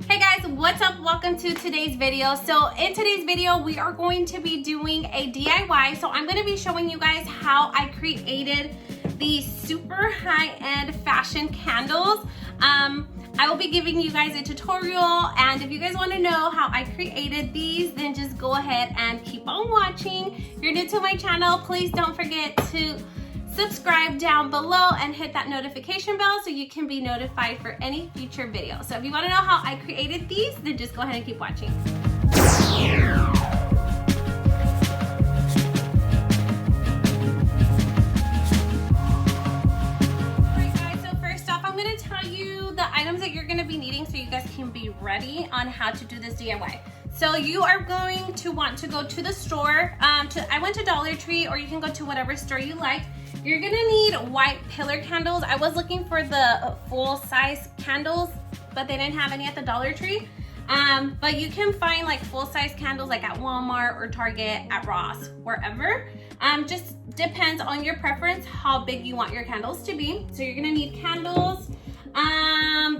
Hey guys, what's up? Welcome to today's video. So in today's video, we are going to be doing a DIY. So I'm going to be showing you guys how I created these super high-end fashion candles. I will be giving you guys a tutorial, and if you guys want to know how I created these, then just go ahead and keep on watching. If you're new to my channel, please don't forget to subscribe down below and hit that notification bell so you can be notified for any future videos. So if you want to know how I created these, then just go ahead and keep watching. Alright guys, so first off, I'm going to tell you the items that you're going to be needing so you guys can be ready on how to do this DIY. So you are going to want to go to the store. I went to Dollar Tree, or you can go to whatever store you like. You're gonna need white pillar candles. I was looking for the full-size candles, but they didn't have any at the Dollar Tree. But you can find like full-size candles like at Walmart or Target, at Ross, wherever. Just depends on your preference how big you want your candles to be. So you're gonna need candles.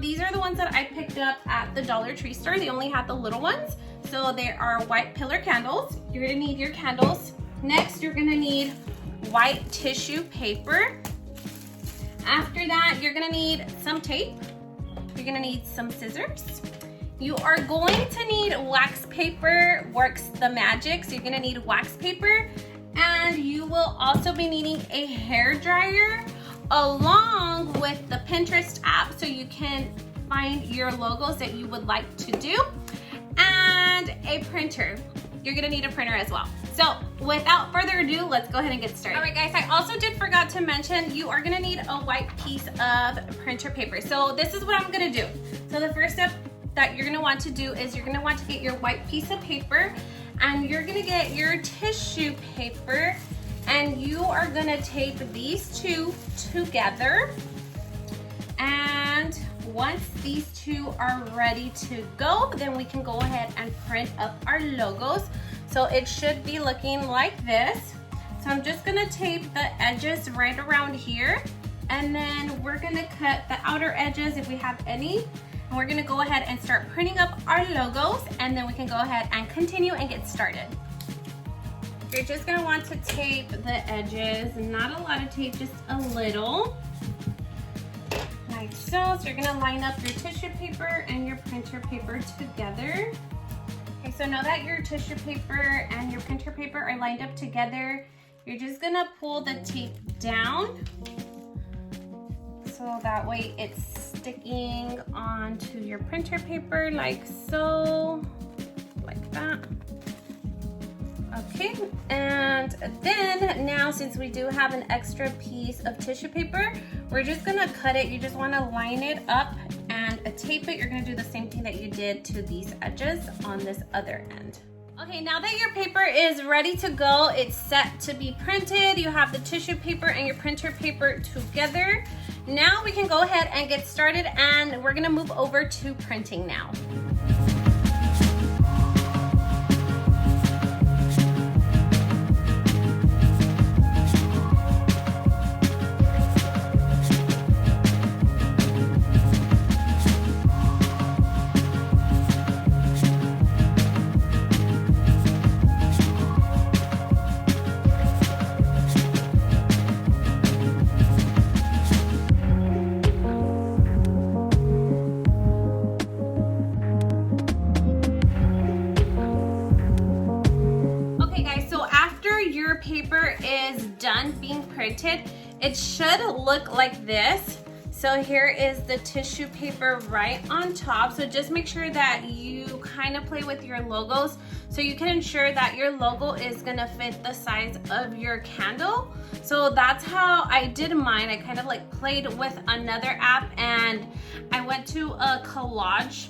These are the ones that I picked up at the Dollar Tree store. They only had the little ones. So they are white pillar candles. You're gonna need your candles. Next, you're gonna need white tissue paper. After that, you're gonna need some tape. You're gonna need some scissors. You are going to need wax paper, works the magic. So you're gonna need wax paper, and you will also be needing a hair dryer along with the Pinterest app so you can find your logos that you would like to do, and a printer. You're gonna need a printer as well. So without further ado, let's go ahead and get started. All right guys, I also forgot to mention, you are gonna need a white piece of printer paper. So this is what I'm gonna do. So the first step that you're gonna want to do is you're gonna want to get your white piece of paper, and you're gonna get your tissue paper, and you are gonna tape these two together. And once these two are ready to go, then we can go ahead and print up our logos. So it should be looking like this. So I'm just gonna tape the edges right around here, and then we're gonna cut the outer edges if we have any, and we're gonna go ahead and start printing up our logos, and then we can go ahead and continue and get started. You're just gonna want to tape the edges, not a lot of tape, just a little. Like so. So you're gonna line up your tissue paper and your printer paper together. Okay, so now that your tissue paper and your printer paper are lined up together, you're just gonna pull the tape down so that way it's sticking onto your printer paper like so, like that. Okay, and then now since we do have an extra piece of tissue paper, we're just gonna cut it. You just wanna line it up and tape it. You're gonna do the same thing that you did to these edges on this other end. Okay, now that your paper is ready to go, it's set to be printed. You have the tissue paper and your printer paper together. Now we can go ahead and get started, and we're gonna move over to printing now. Paper is done being printed, it should look like this. So here is the tissue paper right on top. So just make sure that you kind of play with your logos so you can ensure that your logo is gonna fit the size of your candle. So that's how I did mine. I kind of like played with another app, and I went to a collage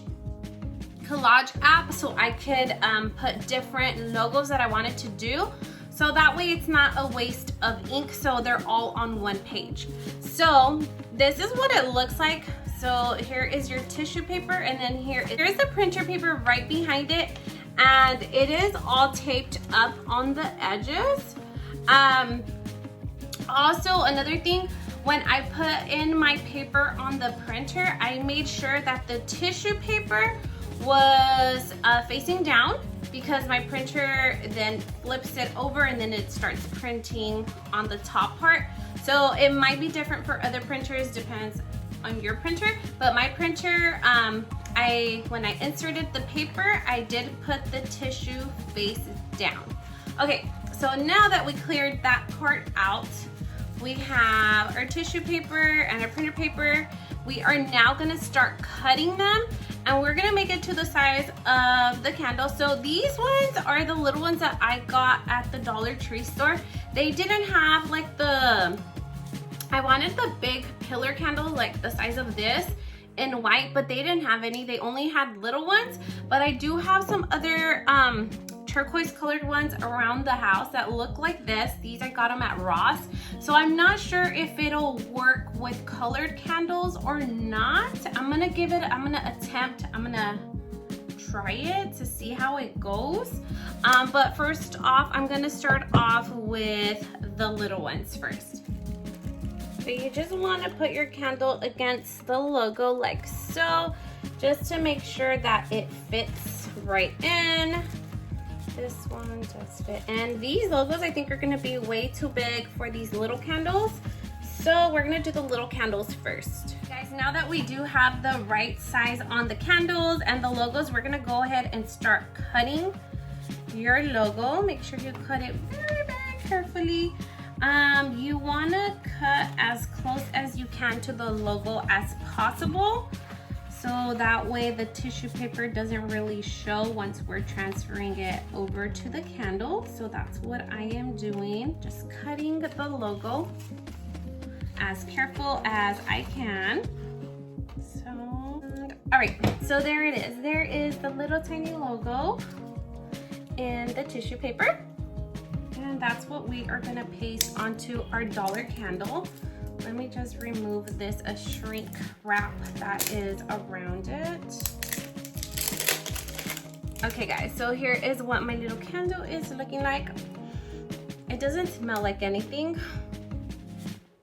app so I could put different logos that I wanted to do. So that way it's not a waste of ink, so they're all on one page. So this is what it looks like. So here is your tissue paper, and then here's the printer paper right behind it, and it is all taped up on the edges. Also, another thing, when I put in my paper on the printer, I made sure that the tissue paper was facing down, because my printer then flips it over and then it starts printing on the top part. So it might be different for other printers, depends on your printer, but my printer, when I inserted the paper, I did put the tissue face down. Okay, so now that we cleared that part out, we have our tissue paper and our printer paper. We are now gonna start cutting them, and we're gonna make it to the size of the candle. So these ones are the little ones that I got at the Dollar Tree store. They didn't have like I wanted the big pillar candle, like the size of this in white, but they didn't have any. They only had little ones, but I do have some other turquoise colored ones around the house that look like this. These, I got them at Ross. So I'm not sure if it'll work with colored candles or not. I'm gonna try it to see how it goes. But first off, I'm gonna start off with the little ones first. So you just want to put your candle against the logo like so, just to make sure that it fits right in. This one does fit in. These logos I think are going to be way too big for these little candles, so we're going to do the little candles first. Guys, now that we do have the right size on the candles and the logos, we're going to go ahead and start cutting your logo. Make sure you cut it very, very carefully. You want to cut as close as you can to the logo as possible, so that way the tissue paper doesn't really show once we're transferring it over to the candle. So that's what I am doing, just cutting the logo as careful as I can. So, all right, so there it is. There is the little tiny logo in the tissue paper. And that's what we are gonna paste onto our dollar candle. Let me just remove this shrink wrap that is around it. Okay guys, so here is what my little candle is looking like. It doesn't smell like anything.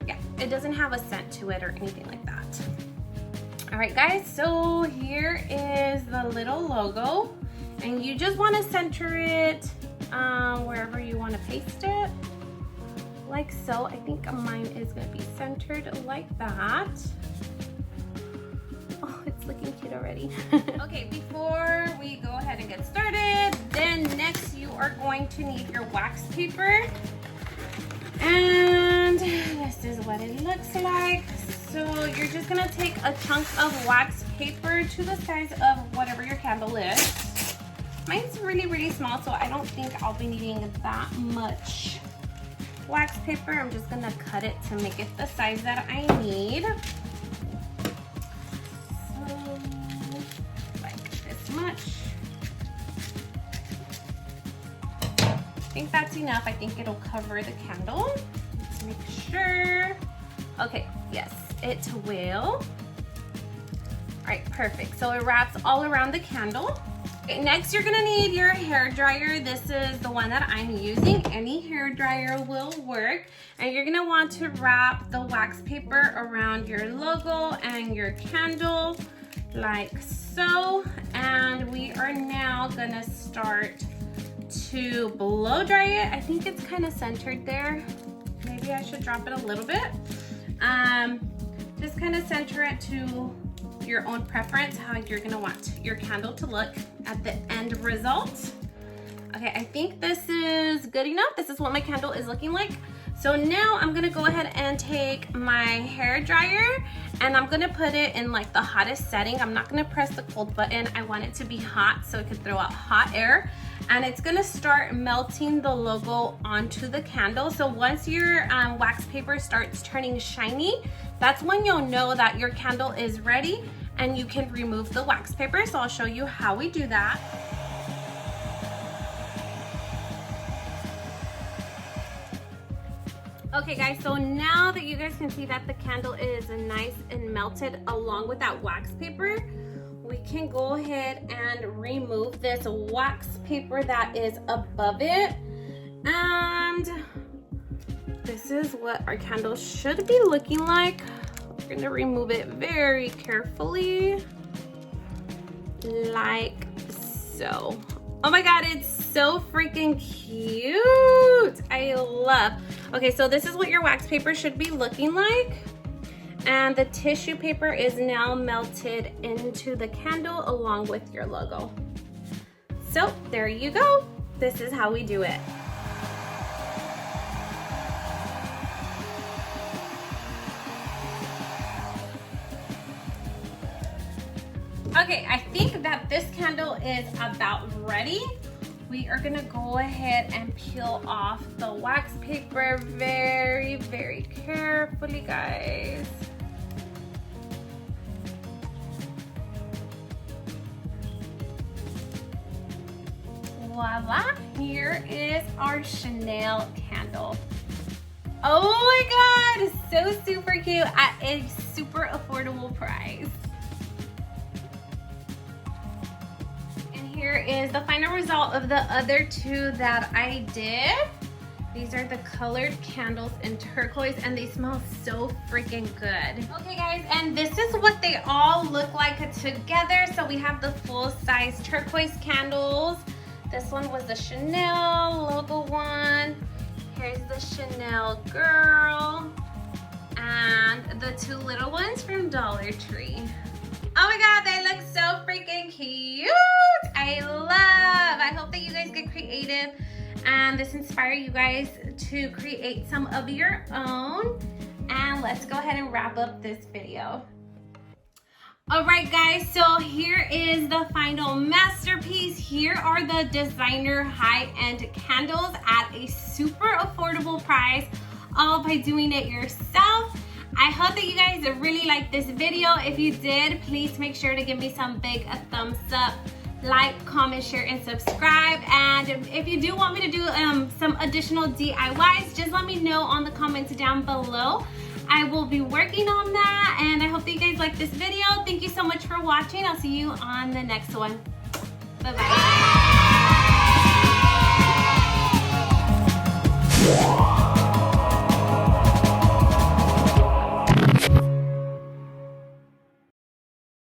Yeah, it doesn't have a scent to it or anything like that. All right guys, so here is the little logo, and you just wanna center it wherever you want to paste it, like so. I think mine is going to be centered like that. Oh, it's looking cute already. Okay, before we go ahead and get started, then next you are going to need your wax paper, and this is what it looks like. So you're just going to take a chunk of wax paper to the size of whatever your candle is. Mine's really, really small, so I don't think I'll be needing that much wax paper. I'm just gonna cut it to make it the size that I need. So, like this much. I think that's enough. I think it'll cover the candle. Let's make sure. Okay, yes, it will. All right, perfect. So it wraps all around the candle. Okay, next you're gonna need your hair dryer. This is the one that I'm using. Any hair dryer will work. And you're gonna want to wrap the wax paper around your logo and your candle like so. And we are now gonna start to blow dry it. I think it's kind of centered there. Maybe I should drop it a little bit. Just kind of center it to your own preference, how you're gonna want your candle to look at the end result. Okay, I think this is good enough. This is what my candle is looking like. So now I'm gonna go ahead and take my hair dryer and I'm gonna put it in like the hottest setting. I'm not gonna press the cold button. I want it to be hot so it could throw out hot air. And it's gonna start melting the logo onto the candle. So once your wax paper starts turning shiny, that's when you'll know that your candle is ready and you can remove the wax paper. So I'll show you how we do that. Okay guys, so now that you guys can see that the candle is nice and melted along with that wax paper, we can go ahead and remove this wax paper that is above it. And this is what our candle should be looking like. We're gonna remove it very carefully, like so. Oh my God, it's so freaking cute. I love. Okay, so this is what your wax paper should be looking like. And the tissue paper is now melted into the candle along with your logo. So there you go. This is how we do it. Okay, I think that this candle is about ready. We are gonna go ahead and peel off the wax paper very, very carefully, guys. Voila, here is our Chanel candle. Oh my God, so super cute at a super affordable price. Here is the final result of the other two that I did. These are the colored candles in turquoise and they smell so freaking good. Okay guys, and this is what they all look like together. So we have the full size turquoise candles. This one was the Chanel logo one. Here's the Chanel girl. And the two little ones from Dollar Tree. Oh my God, they look so freaking cute. I hope that you guys get creative and this inspires you guys to create some of your own. And let's go ahead and wrap up this video. All right guys, so here is the final masterpiece. Here are the designer high-end candles at a super affordable price, all by doing it yourself. I hope that you guys really liked this video. If you did, please make sure to give me some big thumbs up, like, comment, share, and subscribe. And if you do want me to do some additional DIYs, just let me know on the comments down below. I will be working on that, and I hope that you guys like this video. Thank you so much for watching. I'll see you on the next one. Bye-bye.